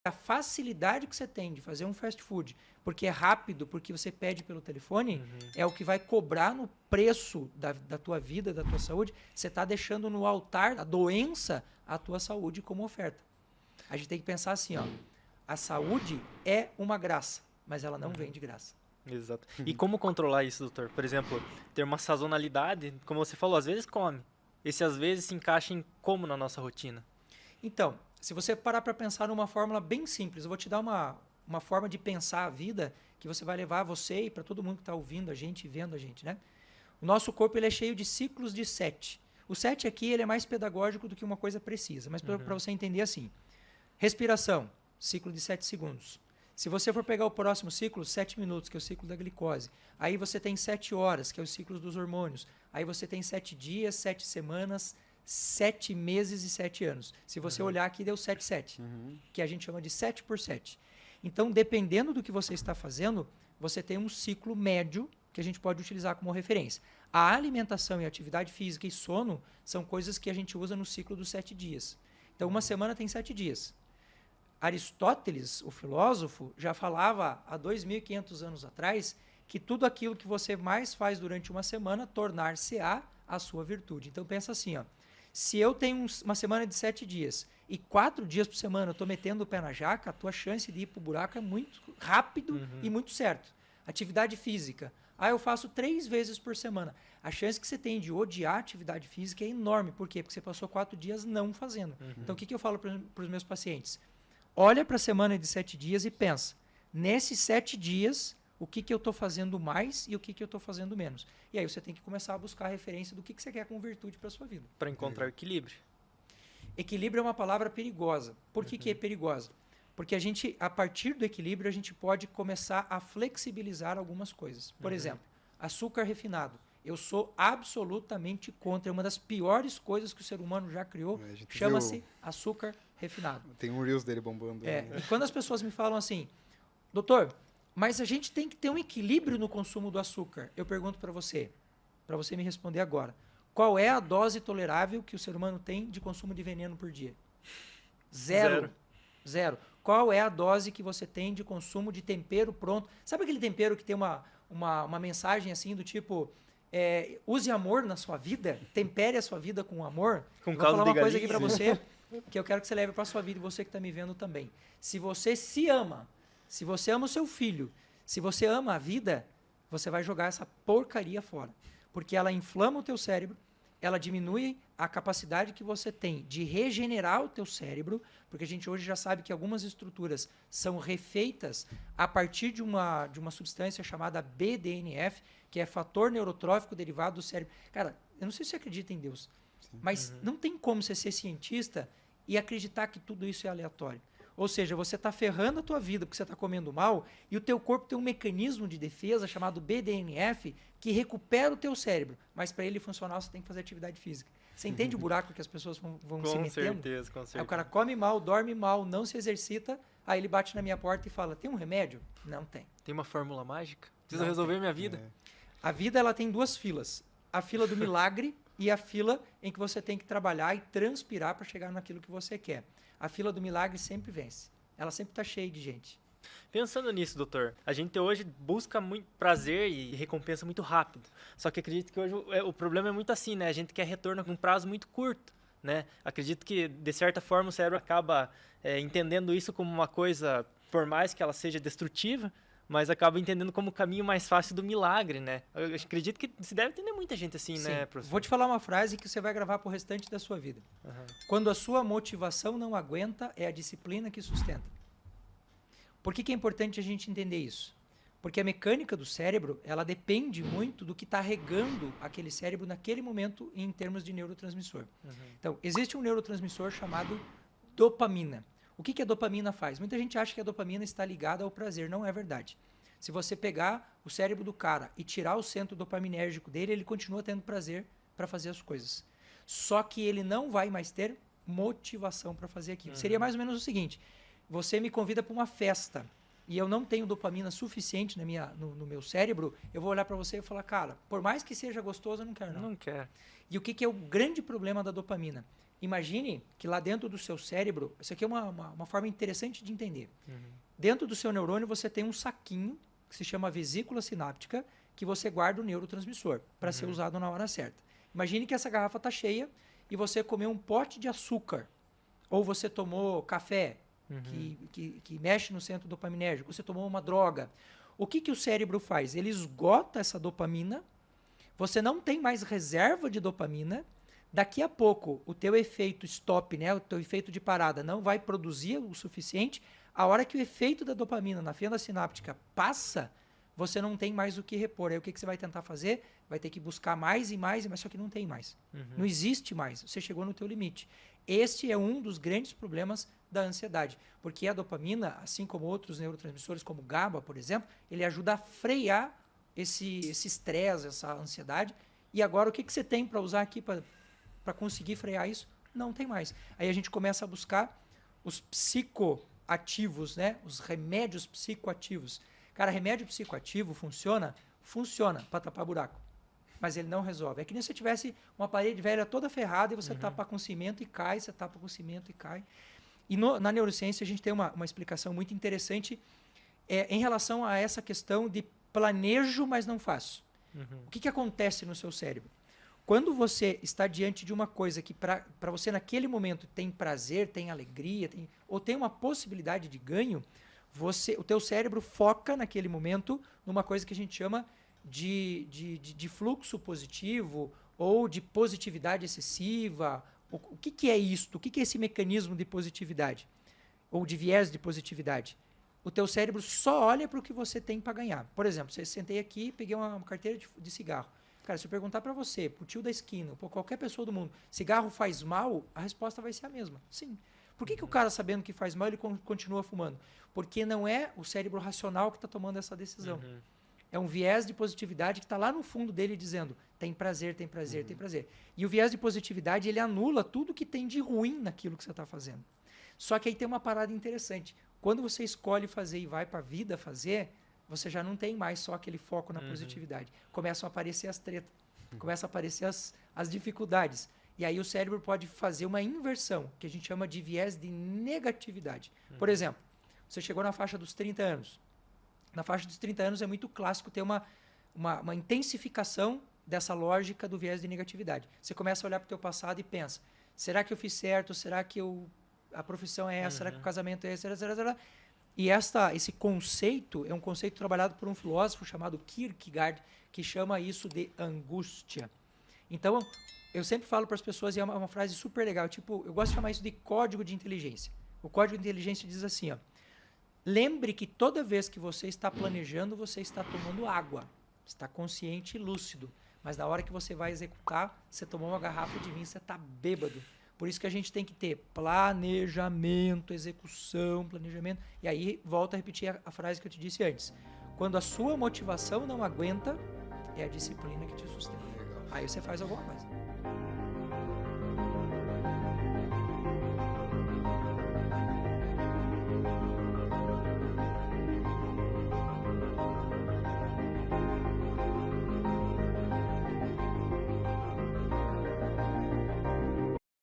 a facilidade que você tem de fazer um fast food, porque é rápido, porque você pede pelo telefone, é o que vai cobrar no preço da tua vida, da tua saúde. Você está deixando no altar da doença a tua saúde como oferta. A gente tem que pensar assim, ó, a saúde é uma graça, mas ela não vem de graça. Exato. E como controlar isso, doutor? Por exemplo, ter uma sazonalidade, como você falou, às vezes come. Esse às vezes se encaixa em como na nossa rotina? Então, se você parar para pensar numa fórmula bem simples, eu vou te dar uma forma de pensar a vida que você vai levar a você e para todo mundo que está ouvindo a gente e vendo a gente, né? O nosso corpo ele é cheio de ciclos de 7. O 7 aqui ele é mais pedagógico do que uma coisa precisa, mas para você entender assim. Respiração, ciclo de 7 segundos. Se você for pegar o próximo ciclo, 7 minutos, que é o ciclo da glicose. Aí você tem 7 horas, que é o ciclo dos hormônios. Aí você tem 7 dias, 7 semanas, 7 meses e 7 anos. Se você olhar aqui, deu 7, 7, que a gente chama de 7 por 7. Então, dependendo do que você está fazendo, você tem um ciclo médio que a gente pode utilizar como referência. A alimentação e atividade física e sono são coisas que a gente usa no ciclo dos 7 dias. Então, uma semana tem 7 dias. Aristóteles, o filósofo, já falava há 2.500 anos atrás que tudo aquilo que você mais faz durante uma semana tornar-se-á a sua virtude. Então pensa assim, ó, se eu tenho uma semana de 7 dias e 4 dias por semana eu estou metendo o pé na jaca, a tua chance de ir para o buraco é muito rápido e muito certo. Atividade física. Eu faço 3 vezes por semana. A chance que você tem de odiar a atividade física é enorme. Por quê? Porque você passou 4 dias não fazendo. Então o que eu falo para os meus pacientes? Olha para a semana de 7 dias e pensa, nesses 7 dias, o que eu estou fazendo mais e o que eu estou fazendo menos. E aí você tem que começar a buscar a referência do que você quer com virtude para a sua vida. Para encontrar equilíbrio. Equilíbrio é uma palavra perigosa. Por que é perigosa? Porque a partir do equilíbrio, a gente pode começar a flexibilizar algumas coisas. Por exemplo, açúcar refinado. Eu sou absolutamente contra. É uma das piores coisas que o ser humano já criou. Chama-se açúcar refinado. Tem um Reels dele bombando. E quando as pessoas me falam assim, doutor, mas a gente tem que ter um equilíbrio no consumo do açúcar. Eu pergunto para você me responder agora. Qual é a dose tolerável que o ser humano tem de consumo de veneno por dia? Zero. Qual é a dose que você tem de consumo de tempero pronto? Sabe aquele tempero que tem uma mensagem assim do tipo... use amor na sua vida, tempere a sua vida com amor. Com eu vou falar uma coisa aqui galinha. para você que eu quero que você leve para sua vida e você que está me vendo também. Se você se ama, se você ama o seu filho, se você ama a vida, você vai jogar essa porcaria fora. Porque ela inflama o teu cérebro, ela diminui a capacidade que você tem de regenerar o teu cérebro, porque a gente hoje já sabe que algumas estruturas são refeitas a partir de uma substância chamada BDNF, que é fator neurotrófico derivado do cérebro. Cara, eu não sei se você acredita em Deus, mas não tem como você ser cientista e acreditar que tudo isso é aleatório. Ou seja, você está ferrando a tua vida porque você está comendo mal e o teu corpo tem um mecanismo de defesa chamado BDNF que recupera o teu cérebro. Mas para ele funcionar, você tem que fazer atividade física. Você entende o buraco que as pessoas vão se metendo? Com certeza. Aí o cara come mal, dorme mal, não se exercita, aí ele bate na minha porta e fala, tem um remédio? Não tem. Tem uma fórmula mágica? Preciso resolver minha vida. A vida ela tem 2 filas. A fila do milagre e a fila em que você tem que trabalhar e transpirar para chegar naquilo que você quer. A fila do milagre sempre vence. Ela sempre está cheia de gente. Pensando nisso, doutor, a gente hoje busca muito prazer e recompensa muito rápido. Só que acredito que hoje o problema é muito assim, né? A gente quer retorno com um prazo muito curto, né? Acredito que, de certa forma, o cérebro acaba entendendo isso como uma coisa, por mais que ela seja destrutiva, mas acaba entendendo como o caminho mais fácil do milagre, né? Eu acredito que se deve entender muita gente assim, né, professor? Vou te falar uma frase que você vai gravar pro restante da sua vida. Quando a sua motivação não aguenta, é a disciplina que sustenta. Por que é importante a gente entender isso? Porque a mecânica do cérebro, ela depende muito do que está regando aquele cérebro naquele momento em termos de neurotransmissor. Então, existe um neurotransmissor chamado dopamina. O que a dopamina faz? Muita gente acha que a dopamina está ligada ao prazer. Não é verdade. Se você pegar o cérebro do cara e tirar o centro dopaminérgico dele, ele continua tendo prazer para fazer as coisas. Só que ele não vai mais ter motivação para fazer aquilo. Seria mais ou menos o seguinte, você me convida para uma festa e eu não tenho dopamina suficiente no meu cérebro, eu vou olhar para você e falar, cara, por mais que seja gostoso, eu não quero não. Não quero. E o que é o grande problema da dopamina? Imagine que lá dentro do seu cérebro, isso aqui é uma forma interessante de entender. Dentro do seu neurônio você tem um saquinho que se chama vesícula sináptica, que você guarda o neurotransmissor para ser usado na hora certa. Imagine que essa garrafa está cheia e você comeu um pote de açúcar, ou você tomou café, que mexe no centro dopaminérgico, você tomou uma droga. O que o cérebro faz? Ele esgota essa dopamina, você não tem mais reserva de dopamina, daqui a pouco o teu efeito stop, né, o teu efeito de parada não vai produzir o suficiente, a hora que o efeito da dopamina na fenda sináptica passa, você não tem mais o que repor. Aí o que você vai tentar fazer? Vai ter que buscar mais e mais, só que não tem mais. Não existe mais. Você chegou no teu limite. Este é um dos grandes problemas da ansiedade, porque a dopamina, assim como outros neurotransmissores, como o GABA, por exemplo, ele ajuda a frear esse estresse, essa ansiedade. E agora o que você tem para usar aqui para conseguir frear isso? Não tem mais. Aí a gente começa a buscar os psicoativos, né? Os remédios psicoativos. Cara, remédio psicoativo funciona para tapar buraco, mas ele não resolve. É que nem se você tivesse uma parede velha toda ferrada e você tapa com cimento e cai, você tapa com cimento e cai. E na neurociência a gente tem uma explicação muito interessante em relação a essa questão de planejo, mas não faço. O que acontece no seu cérebro? Quando você está diante de uma coisa que para você naquele momento tem prazer, tem alegria, ou tem uma possibilidade de ganho, o teu cérebro foca naquele momento numa coisa que a gente chama de fluxo positivo ou de positividade excessiva. O que é isto? O que é esse mecanismo de positividade? Ou de viés de positividade? O teu cérebro só olha para o que você tem para ganhar. Por exemplo, você sentei aqui e peguei uma carteira de cigarro. Cara, se eu perguntar para você, para o tio da esquina, para qualquer pessoa do mundo, cigarro faz mal? A resposta vai ser a mesma. Sim. Por que o cara, sabendo que faz mal, ele continua fumando? Porque não é o cérebro racional que está tomando essa decisão. É um viés de positividade que está lá no fundo dele dizendo tem prazer, tem prazer, tem prazer. E o viés de positividade, ele anula tudo que tem de ruim naquilo que você está fazendo. Só que aí tem uma parada interessante. Quando você escolhe fazer e vai para a vida fazer, você já não tem mais só aquele foco na positividade. Começam a aparecer as tretas, começam a aparecer as dificuldades. E aí o cérebro pode fazer uma inversão, que a gente chama de viés de negatividade. Por exemplo, você chegou na faixa dos 30 anos. Na faixa dos 30 anos é muito clássico ter uma intensificação dessa lógica do viés de negatividade. Você começa a olhar para o teu passado e pensa, será que eu fiz certo? Será que a profissão é essa? Será que o casamento é esse? E esse conceito é um conceito trabalhado por um filósofo chamado Kierkegaard, que chama isso de angústia. Então, eu sempre falo para as pessoas, e é uma frase super legal, tipo, eu gosto de chamar isso de código de inteligência. O código de inteligência diz assim, ó, lembre que toda vez que você está planejando, você está tomando água. Está consciente e lúcido. Mas na hora que você vai executar, você tomou uma garrafa de vinho, você está bêbado. Por isso que a gente tem que ter planejamento, execução, planejamento. E aí, volto a repetir a frase que eu te disse antes. Quando a sua motivação não aguenta, é a disciplina que te sustenta. Aí você faz alguma coisa.